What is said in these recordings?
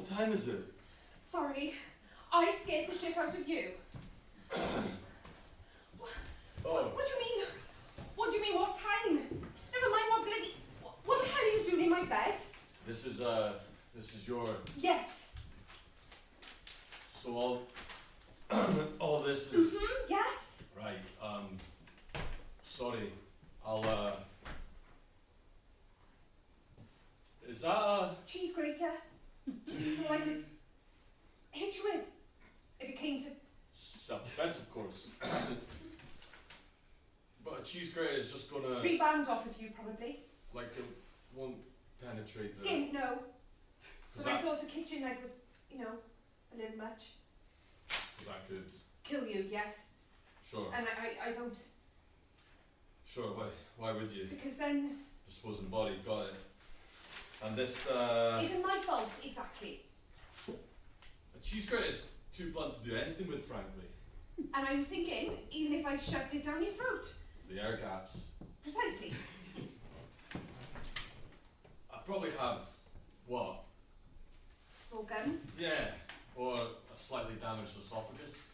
time is it? Sorry, I scared the shit out of you. What do you mean? What do you mean, what time? Never mind what bloody... What the hell are you doing in my bed? This is your... Yes. So all this is... Yes. Right, sorry, is that a... Cheese grater. So I could hit you with, if it came to... Self-defense, of course. But a cheese grater is just gonna... Rebound off of you, probably. Like, it won't penetrate the... Skin, no. But I that, thought a kitchen knife was, you know, a little much. that could... Kill you, yes. Sure. And I don't... Sure, why would you? Because then... Disposing the body, got it. And this, Isn't my fault, exactly. a cheese grater is too blunt to do anything with, frankly. And I was thinking, even if I shoved it down your throat. The air gaps. Precisely. I probably have, what? Sore guns. Yeah, or a slightly damaged esophagus.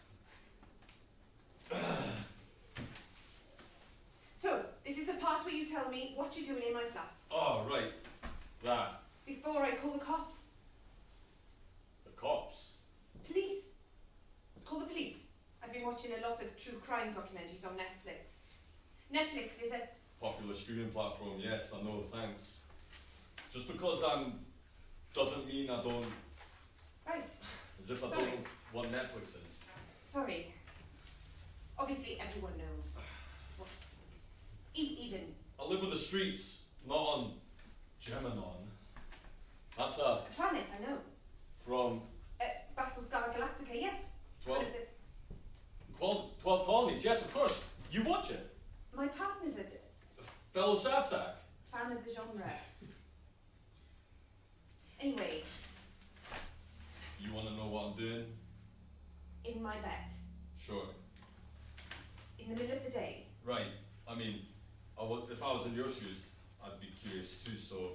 So, this is the part where you tell me what you're doing in my flat. Oh, right. That. Before I call the cops. The cops. Police. Call the police. I've been watching a lot of true crime documentaries on Netflix. Netflix is a... Popular streaming platform, yes, I know, thanks. Just because doesn't mean I don't... Right. As if I Sorry. don't know what Netflix is. Sorry. Obviously, everyone knows. What's... Even... I live on the streets, not on Geminon. That's a... Planet, I know. From Battlestar Galactica, yes. 12, One of the... 12 colonies, yes, of course. You watch it. My partner's a Fellow Sad-Sack. fan of the genre. Anyway, You want to know what I'm doing? in my bed, Sure. in the middle of the day, Right. I mean, if I was in your shoes, I'd be curious too, so...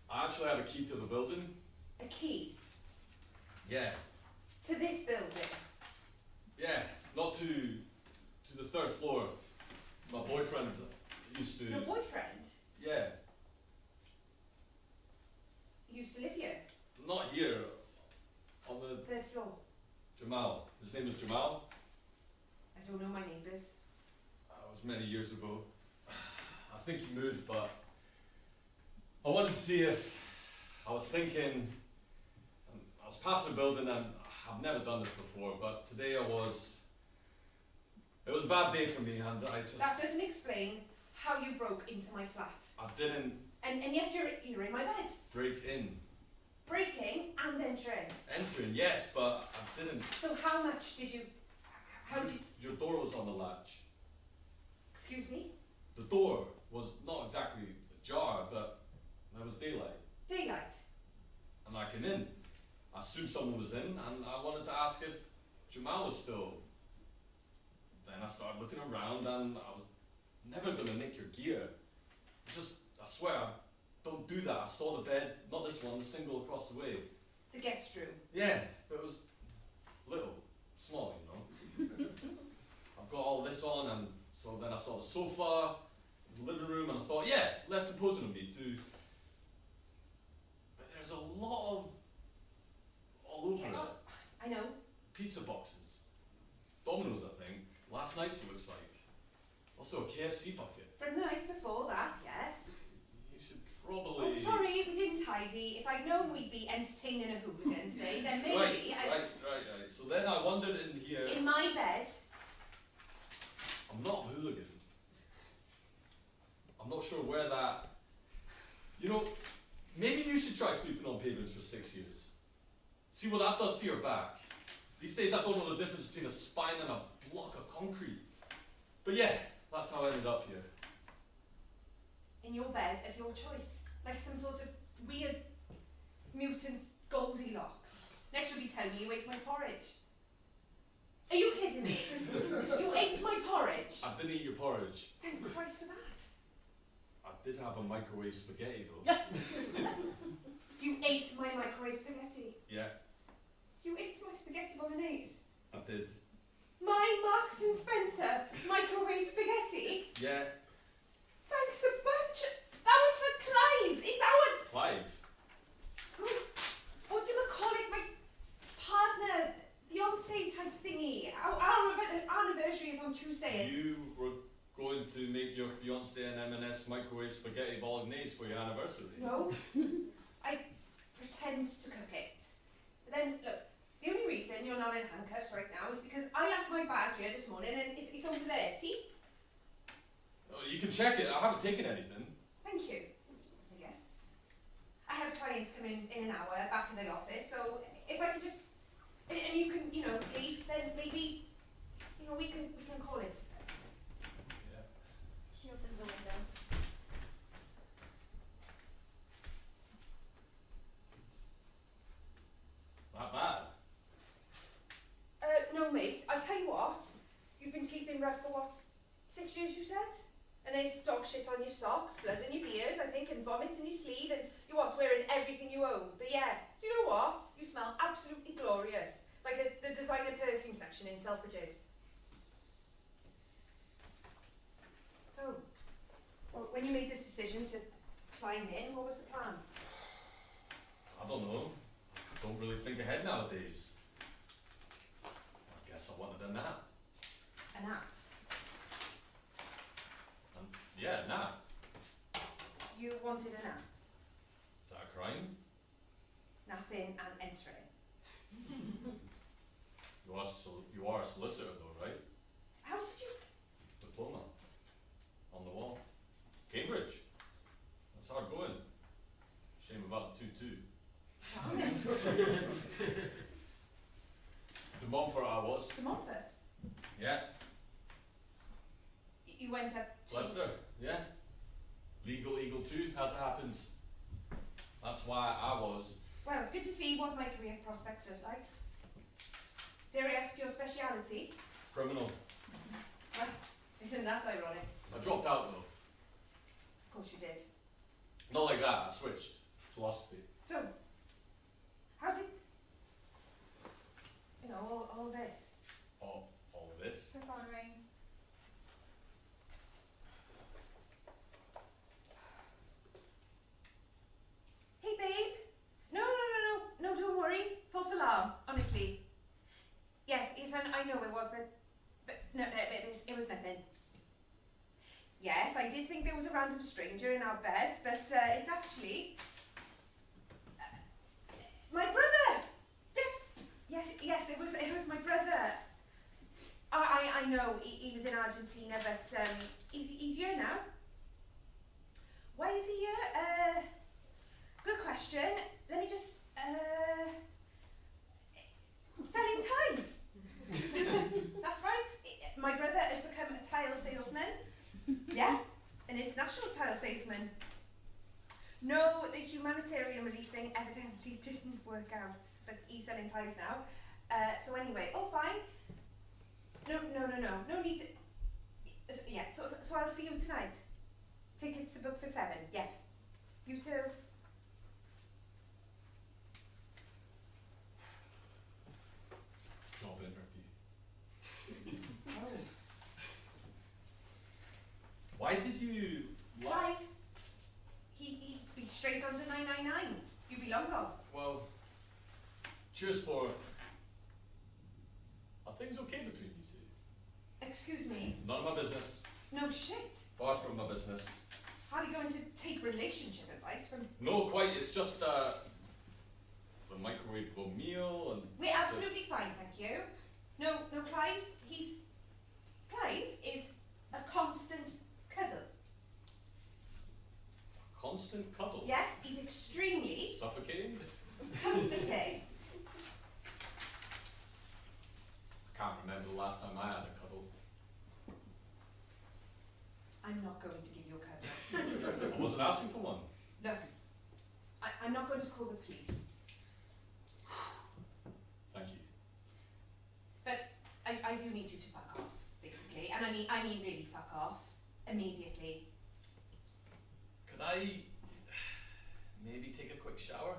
I actually have a key to the building. a key Yeah. to this building. Yeah. Not to the third floor. My boyfriend used to... Your boyfriend Yeah. used to live here, Not here. On the... third floor. Jamal. His name is Jamal. I don't know my neighbours. It was many years ago. I think he moved, but... I wanted to see if... I was thinking... I was passing a building and I've never done this before, but today it was a bad day for me and I just... That doesn't explain how you broke into my flat. I didn't And yet you're in my bed. break in. Breaking and entering. Entering, yes, but I didn't... So how much did you... How did you... Your door was on the latch. Excuse me? The door was not exactly ajar, but there was daylight. Daylight. And I came in. I assumed someone was in, and I wanted to ask if Jamal was still. Then I started looking around, and I was never going to nick your gear. I swear, I don't do that. I saw the bed, not this one, the single across the way. The guest room. Yeah, but it was little, small, you know. I've got all this on, and so then I saw the sofa, the living room, and I thought, yeah, less imposing of me too. But there's a lot of all over Yeah, it. I know. Pizza boxes, Domino's, I think. Last night's it looks like. Also a KFC bucket. From the night before that, yes. You should probably. Oh, sorry, we didn't tidy. If I'd known we'd be entertaining a hooligan today, then maybe Right. So then I wondered in here. In my bed. I'm not a hooligan. I'm not sure where that... You know, maybe you should try sleeping on pavements for 6 years. See what that does to your back. These days I don't know the difference between a spine and a block of concrete. But yeah, that's how I ended up here. In your bed of your choice. Like some sort of weird mutant Goldilocks. Next you'll be telling me you ate my porridge. Are you kidding me? You ate my porridge? I didn't eat your porridge. Thank Christ for that. I did have a microwave spaghetti though. You ate my microwave spaghetti. Yeah, You ate my spaghetti bolognese. I did. My Marks and Spencer microwave spaghetti. Yeah, Thanks a bunch. That was for Clive. It's our... Clive. What do you call it? My partner, fiance type thingy. Our anniversary is on Tuesday. You were going to make your fiance an M&S microwave spaghetti bolognese for your anniversary. No. I pretend to cook it. But then, look, the only reason you're not in handcuffs right now is because I left my bag here this morning and it's over there. See? Oh, you can check it. I haven't taken anything. Thank you, I guess. I have clients coming in an hour back to the office, so if I could just... And you can, leave, then maybe, we can call it. Yeah. She opens the window. Not bad. No, mate, I'll tell you what. You've been sleeping rough for what, 6 years, you said? And there's dog shit on your socks, blood in your beard, I think, and vomit in your sleeve, and you're wearing everything you own. But yeah, do you know what? You smell absolutely glorious. Like the designer perfume section in Selfridges. So, when you made this decision to climb in, what was the plan? I don't know. I don't really think ahead nowadays. I guess I wanted a nap. A nap. And yeah, a nap. You wanted a nap. Is that a crime? Napping and entering. You are a solicitor though, right? How did you... Diploma. On the wall. Cambridge. That's hard going. Shame about the 2-2. Charming. De Montfort I was. De Montfort. Yeah. You went up to... Leicester. Yeah. Legal Eagle 2 as it happens. That's why I was. Well, good to see what my career prospects look like. Dare I ask your speciality? Criminal. Well, isn't that ironic? I dropped out though. Of course you did. Not like that, I switched. Philosophy. So, how did... all this? All this. Her phone rings. Hey, babe. No, don't worry. False alarm, honestly. Yes, I know it was, but no, it was nothing. Yes, I did think there was a random stranger in our bed, but it's actually my brother. Yes, it was my brother. I know he was in Argentina, but he's here now. Why is he here? Good question. Let me just selling ties. That's right. My brother has become a tile salesman. Yeah, an international tile salesman. No, the humanitarian relief thing evidently didn't work out, but he's selling ties now. So anyway, all fine. No need to... Yeah, so I'll see you tonight. Tickets to book for 7, yeah. You too. Job interview. Oh. Why did you... Clive, he'd be straight under 999. You'd be long gone. Well, cheers for... Are things okay between you two? Excuse me. None of my business. No shit. Far from my business. How are you going to take relationship advice from... No, quite. It's just the microwavable meal and... We're absolutely fine, thank you. No, Clive, Clive is a constant cuddle. Constant cuddle. Yes, he's extremely Suffocating. comforting. I can't remember the last time I had a cuddle. I'm not going to give you a cuddle. I wasn't asking for one. Look, I'm not going to call the police. Thank you. But I do need you to fuck off, basically. And I mean really fuck off. Immediately. Could I maybe take a quick shower?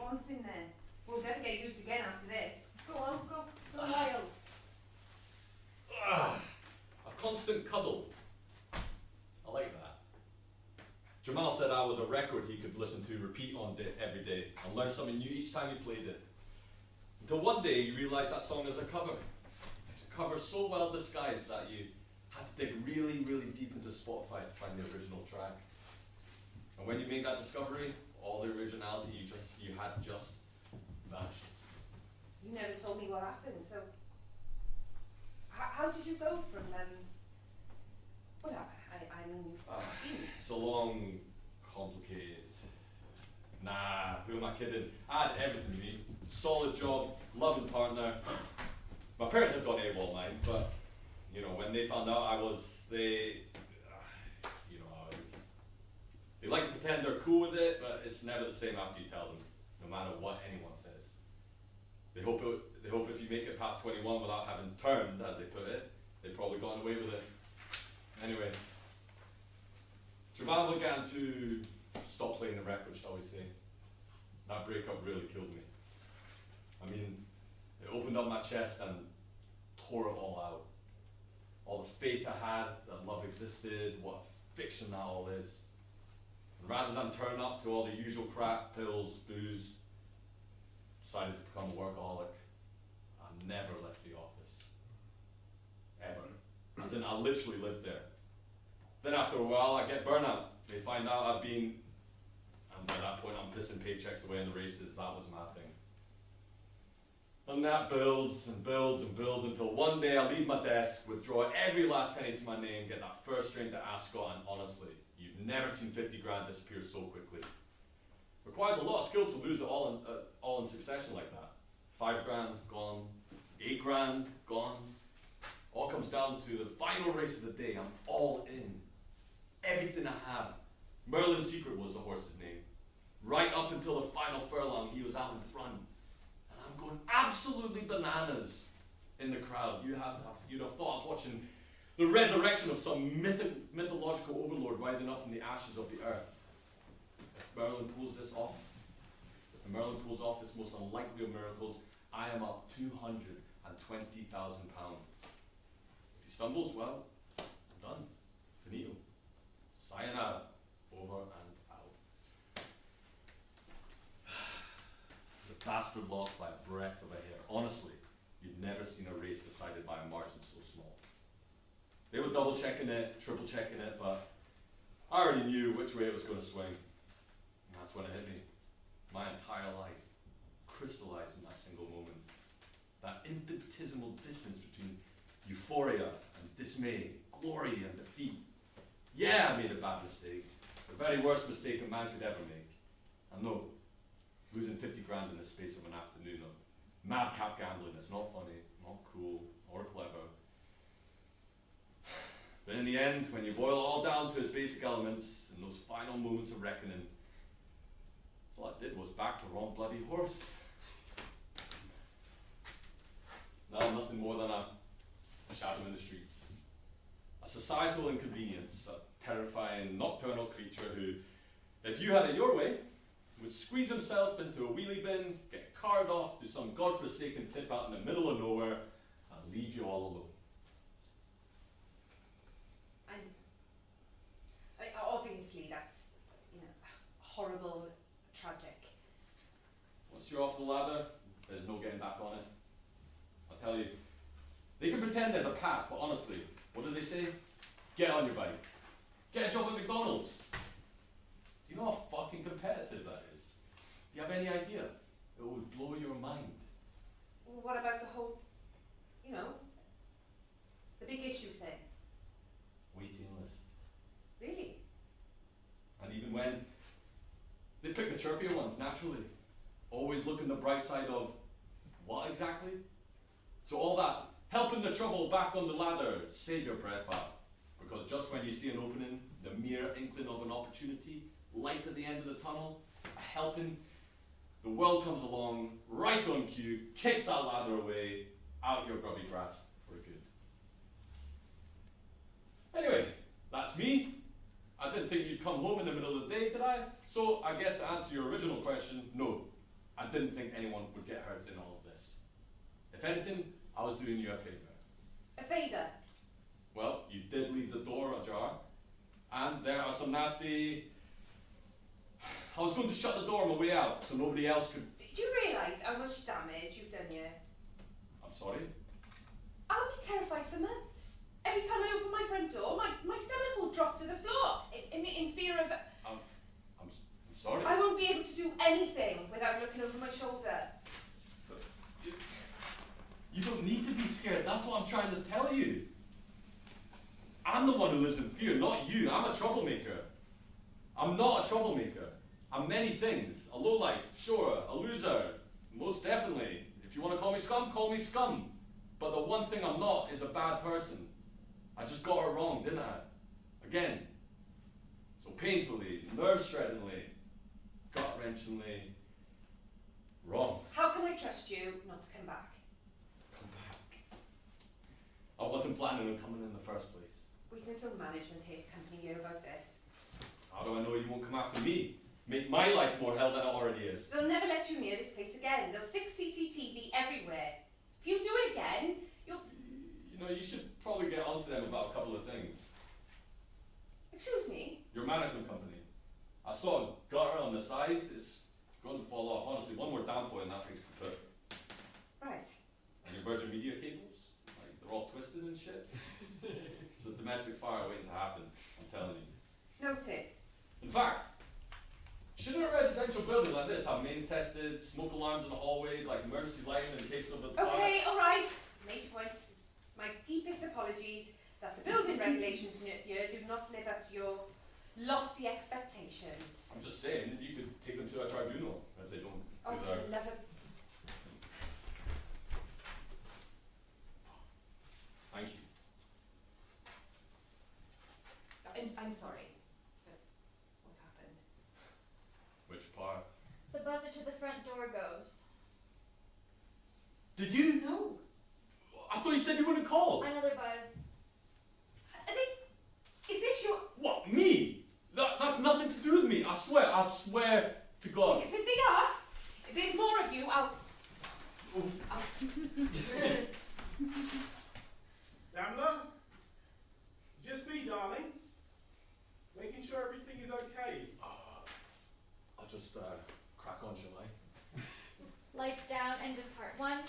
want in there. We'll never get used again after this. Go on, go wild. A constant cuddle. I like that. Jamal said I was a record he could listen to repeat on every day and learn something new each time he played it. Until one day you realised that song is a cover. A cover so well disguised that you had to dig really, really deep into Spotify to find the original track. And when you made that discovery, all the originality you had just vanishes. You never told me what happened, so how did you go from well, I mean, it's a long, complicated. Nah, who am I kidding? I had everything you need. Solid job, loving partner. My parents had gone AWOL mine, but you know, when they found out they like to pretend they're cool with it, but it's never the same after you tell them, no matter what anyone says. They hope if you make it past 21 without having turned, as they put it, they've probably gotten away with it. Anyway, Jamal began to stop playing the record, shall we say. That breakup really killed me. I mean, it opened up my chest and tore it all out. All the faith I had that love existed, what a fiction that all is. And rather than turn up to all the usual crap, pills, booze, decided to become a workaholic. I never left the office. Ever. As in, I literally lived there. Then after a while, I get burnout. They find out I've been, and by that point I'm pissing paychecks away in the races. That was my thing. And that builds and builds and builds until one day I leave my desk, withdraw every last penny to my name, get that first drink to ask Scott, and honestly, you've never seen 50 grand disappear so quickly. Requires a lot of skill to lose it all in succession like that. 5 grand, gone. 8 grand, gone. All comes down to the final race of the day. I'm all in. Everything I have. Merlin Secret was the horse's name. Right up until the final furlong, he was out in front. And I'm going absolutely bananas in the crowd. You'd have thought I was watching the resurrection of some mythological overlord rising up from the ashes of the earth. If Merlin pulls this off, if Merlin pulls off this most unlikely of miracles, I am up £220,000. If he stumbles, well, I'm done. Finito. Sayonara. Over and out. The bastard lost by a breadth of a hair. Honestly, you've never seen a race decided by a margin so small. They were double checking it, triple checking it, but I already knew which way it was going to swing. And that's when it hit me. My entire life crystallized in that single moment. That infinitesimal distance between euphoria and dismay, glory and defeat. Yeah, I made a bad mistake. The very worst mistake a man could ever make. I know, losing 50 grand in the space of an afternoon of madcap gambling is not funny, not cool, or clever. But in the end, when you boil it all down to its basic elements, in those final moments of reckoning, all I did was back the wrong bloody horse. Now I'm nothing more than a shadow in the streets. A societal inconvenience, a terrifying nocturnal creature who, if you had it your way, would squeeze himself into a wheelie bin, get carted off to some godforsaken tip out in the middle of nowhere, and leave you all alone. And obviously that's, horrible, tragic. Once you're off the ladder, there's no getting back on it. I'll tell you, they can pretend there's a path, but honestly, what do they say? Get on your bike. Get a job at McDonald's. Do you know how fucking competitive that is? Do you have any idea? It would blow your mind. Well, what about the whole, the big issue thing? Waiting list. Really? And even when they pick the chirpier ones, naturally. Always look in the bright side of what exactly? So all that helping the trouble back on the ladder, save your breath up. Because just when you see an opening, the mere inkling of an opportunity, light at the end of the tunnel, a helping, the world comes along, right on cue, kicks that ladder away, out your grubby grasp for good. Anyway, that's me. I didn't think you'd come home in the middle of the day, did I? So I guess to answer your original question, no, I didn't think anyone would get hurt in all of this. If anything, I was doing you a favour. A favour? Well, you did leave the door ajar, and there are some nasty... I was going to shut the door on my way out, so nobody else could... Do you realise how much damage you've done here? I'm sorry? I'll be terrified for months. Every time I open my front door, my stomach will drop to the floor in fear of... I'm sorry. I won't be able to do anything without looking over my shoulder. But you don't need to be scared. That's what I'm trying to tell you. I'm the one who lives in fear, not you. I'm a troublemaker. I'm not a troublemaker. I'm many things. A lowlife, sure. A loser, most definitely. If you want to call me scum, call me scum. But the one thing I'm not is a bad person. I just got it wrong, didn't I? Again. So painfully, nerve-shreddingly, gut-wrenchingly wrong. How can I trust you not to come back? Come back. I wasn't planning on coming in the first place. Wait until management here company hear about this. How do I know you won't come after me? Make my life more hell than it already is. They'll never let you near this place again. They'll stick CCTV everywhere. If you do it again, you'll... You know, you should probably get onto them about a couple of things. Excuse me? Your management company. I saw a gutter on the side. It's going to fall off. Honestly, one more downpour and that thing's kaput. Right. And your Virgin Media cables? Like, they're all twisted and shit. It's a domestic fire waiting to happen. I'm telling you. Noted. In fact, shouldn't a residential building like this have mains tested, smoke alarms in the hallways, like emergency lighting in case of a fire? Okay, alright. Major point. My deepest apologies that the building regulations here do not live up to your lofty expectations. I'm just saying, you could take them to a tribunal if they don't Oh, do for their... the love of... Thank you. I'm sorry for what's happened. Which part? The buzzer to the front door goes. Did you? No. I thought you said you wouldn't call. Another buzz. Are they... Is this your... What, me? That's nothing to do with me. I swear to God. Because if they are, if there's more of you, I'll... Damla? Just me, darling. Making sure everything is okay. I'll just crack on, shall I? Lights down, end of part 1.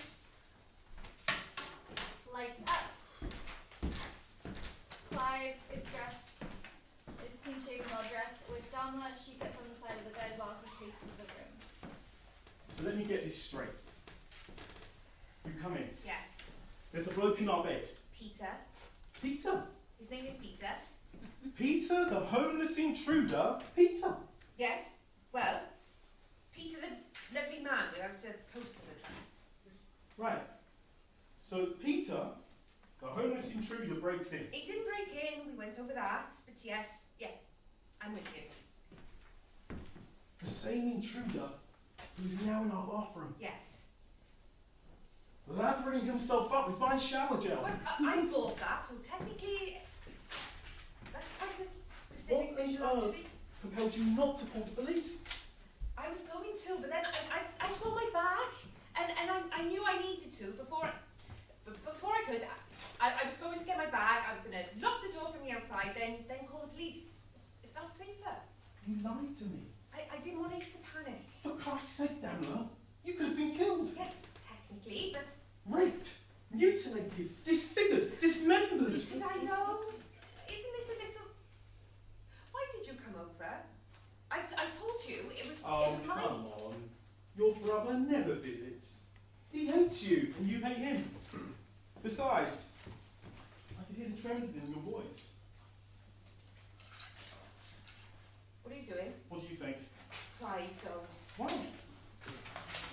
Lights up. Clive is clean shaven, well dressed. With Damla, she sits on the side of the bed while he paces the room. So let me get this straight. You come in. Yes. There's a bloke in our bed. Peter. Peter? His name is Peter. Peter, the homeless intruder? Peter? Yes. Well, Peter the lovely man without a postal address. Right. So Peter, the homeless intruder, breaks in. He didn't break in, we went over that, but yes, yeah, I'm with you. The same intruder who is now in our bathroom, Yes. lathering himself up with my shower gel. Well, I bought that, so technically, that's quite a specific What on visual earth activity. compelled you not to call the police? I was going to, but then I saw my bag, and I knew I needed to before I could. I was going to get my bag, I was going to lock the door from the outside, then call the police. It felt safer. You lied to me. I didn't want you to panic. For Christ's sake, Damla, you could have been killed. Yes, technically, but Raped, mutilated, disfigured, dismembered. did I know? Isn't this a little... Why did you come over? I told you, it was Oh, mine. come on. Your brother never visits. He hates you, and you hate him. Besides, I could hear the trembling in your voice. What are you doing? What do you think? Clive, don't. Why?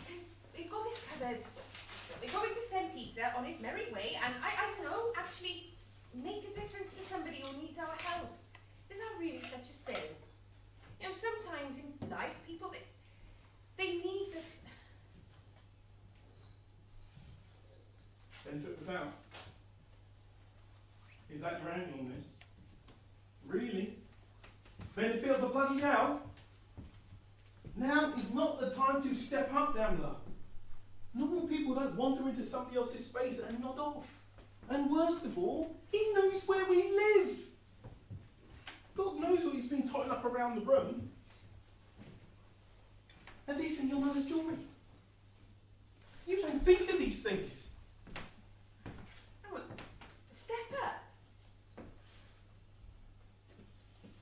Because we've got this covered. We're going to send Peter on his merry way and, I don't know, actually make a difference to somebody who needs our help. Is that really such a sin? You know, sometimes in life, people, they need the... Benefit of the doubt. Is that your angle on this? Really? Benefit of the bloody doubt? Now is not the time to step up, Damla. Normal people don't wander into somebody else's space and nod off. And worst of all, he knows where we live. God knows what he's been totting up around the room. Has he seen your mother's jewellery? You don't think of these things. Oh, step up.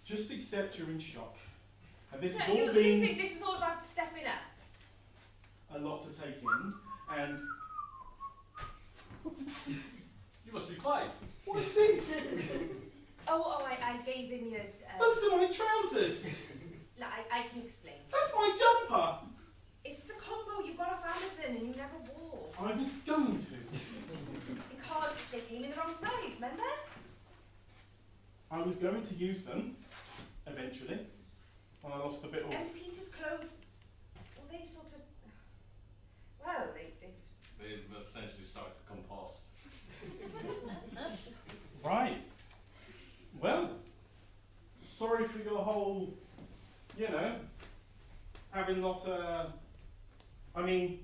Just accept you're in shock. And this No, has all you been think this is all about stepping up? a lot to take in. And You must be Clive. what is this? I gave him your... Those are my trousers. No, I can explain. That's my jumper. It's the combo you got off Amazon and you never wore. I was going to. Because they came in the wrong size, remember? I was going to use them eventually. When I lost a bit of. And Peter's clothes, well, they've sort of... Well, they've... They've essentially started to compost. Right. Well, sorry for your whole, having not, I mean,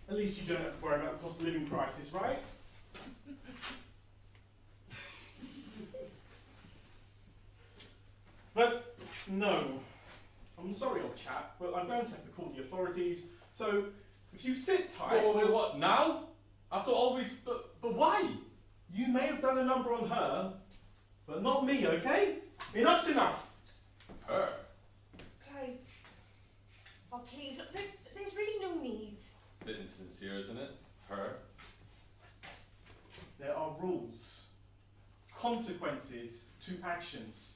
at least you don't have to worry about the cost of living crisis, right? But, no. I'm sorry, old chap, but I'm going to have to call the authorities. So, if you sit tight... Wait, what, now? After all we've... But why? You may have done a number on her, but not me, okay? Enough's enough! Her? Clive... Oh, please, look, there's really no need. Bit insincere, isn't it? Her? There are rules, consequences to actions.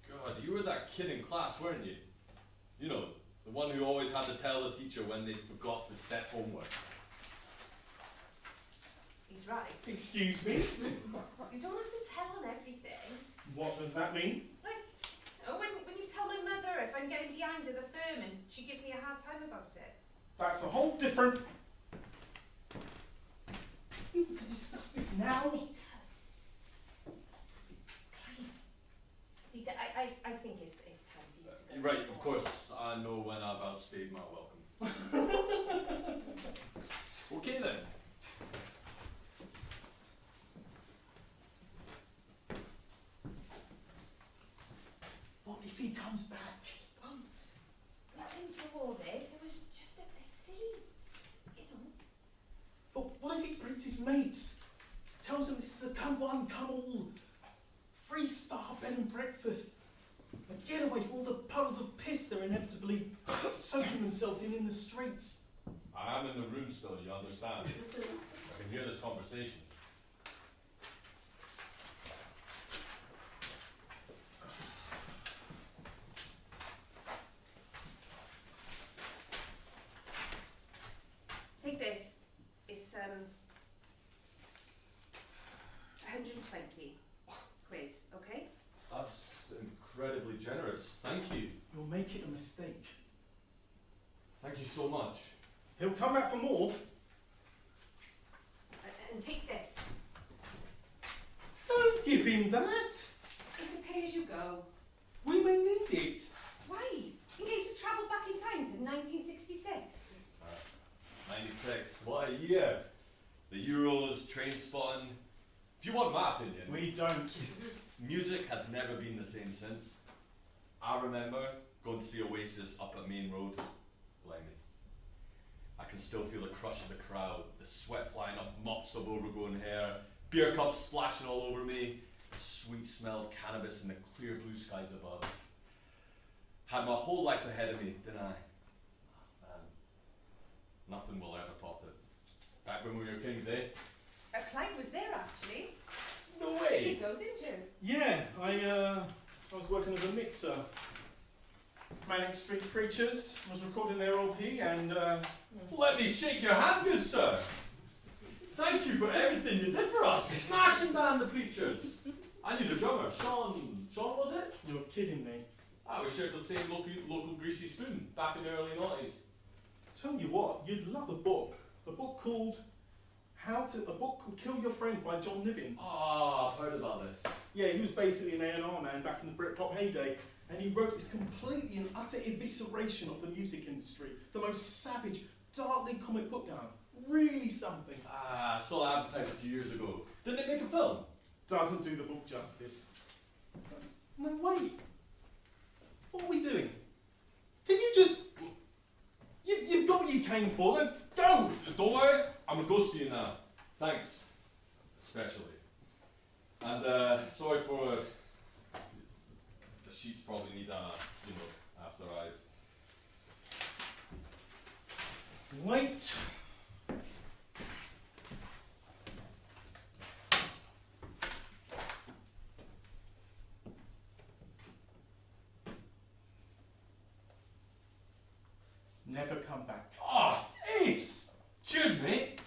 God, you were that kid in class, weren't you? You know, the one who always had to tell the teacher when they forgot to set homework. He's right. Excuse me? You don't have to tell on everything. What does that mean? Like, when you tell my mother if I'm getting behind at the firm and she gives me a hard time about it. That's a whole different... We need to discuss this now. Peter. Clive. Peter, I think it's time for you to go. Right, of course, I know when I've outstayed my welcome. Okay then. What if he comes back? He won't. We've been through all this. It was just a silly, But what if he brings his mates? Tells them this is a come one, come all. Free-star bed and breakfast. A getaway from all the puddles of piss they're inevitably soaking themselves in the streets. I am in the room still, you understand? I can hear this conversation. Take this. It's 120 quid, okay? That's incredibly generous. Thank you. You'll make it a mistake. Thank you so much. He'll come back for more. And take this. Don't give him that. It's a pay as you go. We may need it. Why? In case we travel back in time to 1966. 96. What a year. The Euros, train spotting. If you want my opinion, We don't. music has never been the same since. I remember going to see Oasis up at Main Road. Blimey. I can still feel the crush of the crowd, the sweat flying off mops of overgrown hair, beer cups splashing all over me, the sweet smell of cannabis and the clear blue skies above. Had my whole life ahead of me, didn't I? Man, nothing will ever top it. Back when we were kings, eh? Clive was there actually. No You way! did go, didn't you? Yeah, I was working as a mixer. Manic Street Preachers was recording their LP and Let me shake your hand, good sir! Thank you for everything you did for us! Smashing band, the Preachers! I knew the drummer, Sean was it? you're kidding me. We shared the same local greasy spoon back in the early 90s. Tell you what, you'd love a book called A book called Kill Your Friends by John Niven. Oh, I've heard about this. Yeah, he was basically an A&R man back in the Britpop heyday, and he wrote this completely and utter evisceration of the music industry. The most savage, darkly comic book down. Really something. Ah, I saw that advertised a few years ago. Didn't they make a film? Doesn't do the book justice. No, wait. What are we doing? Can you just... You've got what you came for, then go! Don't worry, I'm a ghost to you now. Thanks. Especially. And sorry for... the sheets probably need after I've... Wait. Never come back. Ah, Ace! Cheers, mate!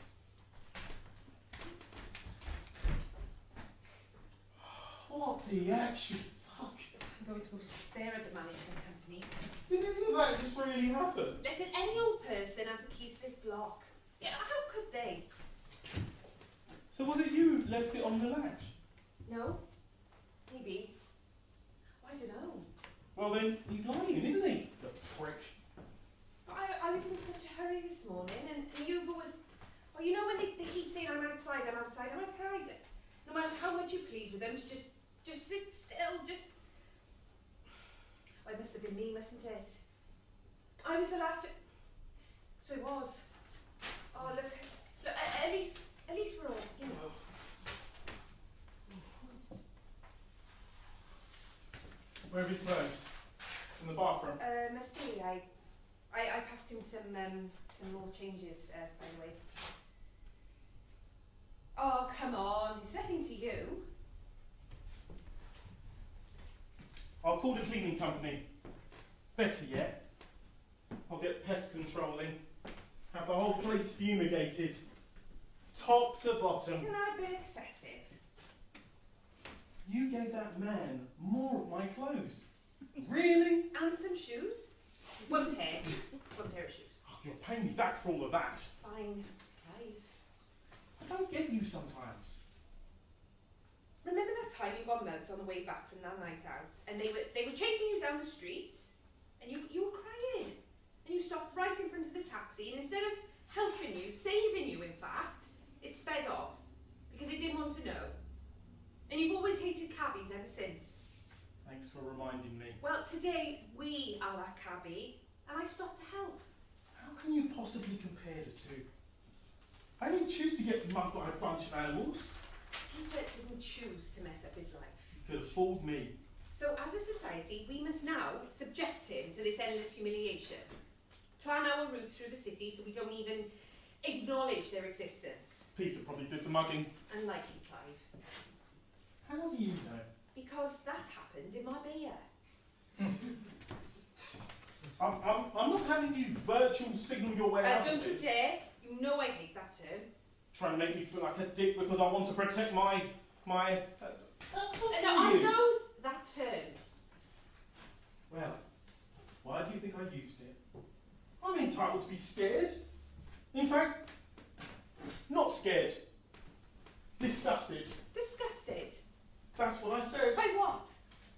What the actual fuck? I'm going to go stare at the management company. Did any of that just really happen? Letting any old person have the keys to this block. Yeah, how could they? So was it you who left it on the latch? No? Maybe. I don't know. Well then, he's lying, isn't he? The prick. I was in such a hurry this morning, and Uber was... Well, you know when they keep saying, I'm outside. No matter how much you plead with them to just sit still, Oh, it must have been me, mustn't it? I was the last to... So it was. Oh, look, at least we're all, Where are his clothes? In the bathroom? Must be. I packed him some more changes, by the way. Oh, come on, it's nothing to you. I'll call the cleaning company. Better yet, I'll get pest control in. Have the whole place fumigated. Top to bottom. Isn't that a bit excessive? You gave that man more of my clothes. Really? And some shoes? One pair of shoes. Oh, you're paying me back for all of that. Fine, Clive. I don't get you sometimes. Remember that time you got mugged on the way back from that night out, and they were chasing you down the streets, and you were crying, and you stopped right in front of the taxi, and instead of helping you, saving you in fact, it sped off because it didn't want to know. And you've always hated cabbies ever since. Thanks for reminding me. Well, today we are that cabbie, and I stopped to help. How can you possibly compare the two? I didn't choose to get mugged by a bunch of animals. Peter didn't choose to mess up his life. You could have fooled me. So as a society, we must now subject him to this endless humiliation. Plan our routes through the city so we don't even acknowledge their existence. Peter probably did the mugging. Unlikely, Clive. How do you know? Because that happened in Marbella. I'm not having you virtual signal your way out of Don't you this. dare. You know I hate that term. Trying to make me feel like a dick because I want to protect my No, I know that term. Well, why do you think I used it? I'm entitled to be scared. In fact, not scared. Disgusted. Disgusted. That's what I said. By what?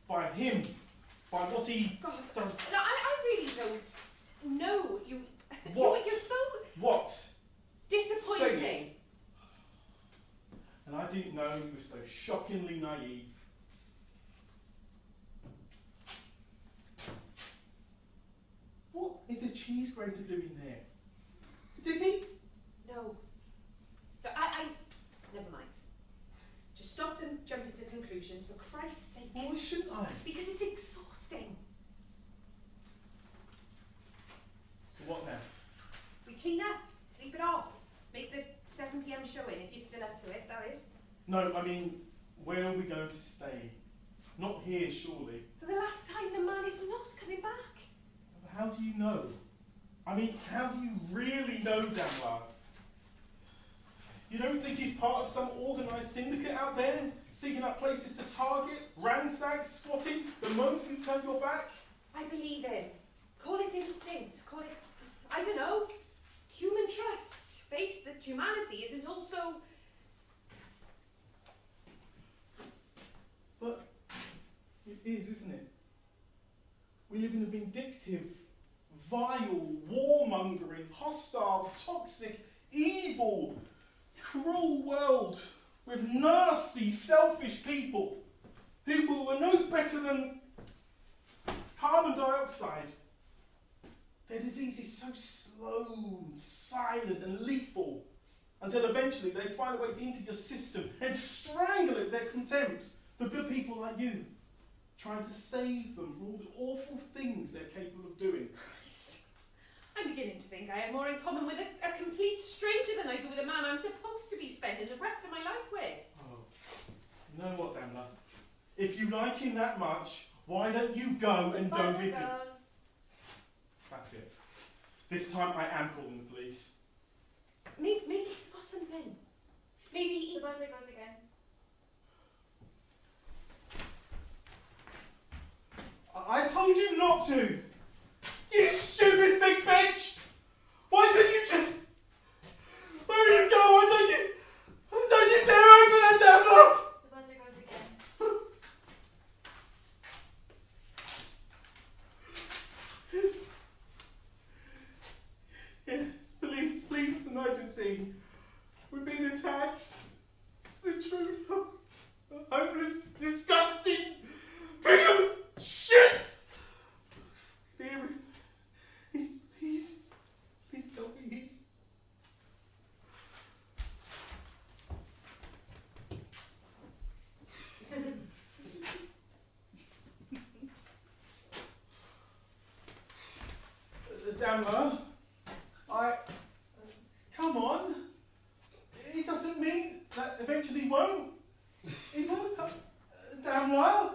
By him. By what he God, does. no, I really don't know. You. What? You're so What? disappointing. Say it. And I didn't know he was so shockingly naive. What is a cheese grater doing there? Did he? No. But I never mind. Just stop and jump into conclusions, for Christ's sake. Why shouldn't I? Because it's exhausting. So what now? We clean up, sleep it off, make the 7 p.m. show in if you're still up to it, that is. No, I mean, where are we going to stay? Not here, surely. For the last time, the man is not coming back. How do you know? I mean, how do you really know, Damla? You don't think he's part of some organised syndicate out there, seeking out places to target, ransack, swatting the moment you turn your back? I believe him. Call it instinct, call it, I don't know, human trust. faith that humanity isn't also... But it is, isn't it? We live in a vindictive, vile, warmongering, hostile, toxic, evil, cruel world with nasty, selfish people who are no better than carbon dioxide. Their disease is so slow, and silent and lethal until eventually they find a way into your system and strangle it with their contempt for good people like you, trying to save them from all the awful things they're capable of doing. Christ. I'm beginning to think I have more in common with a complete stranger than I do with a man I'm supposed to be spending the rest of my life with. Oh, you know what, Damla? If you like him that much, why don't you go and go with him? That's it. This time I am calling the police. Maybe he forgot something. Maybe he... The buzzer goes again. I told you not to! You stupid thick bitch! Why don't you just... Where do you go? Why don't you dare open that damn lock? The buzzer goes again. Yes, please, it's an emergency. We're being attacked. It's the truth. Homeless, disgusting, big of shit! Dear, please tell me he's... Damla, come on. It doesn't mean that eventually he won't. He won't come. Damla.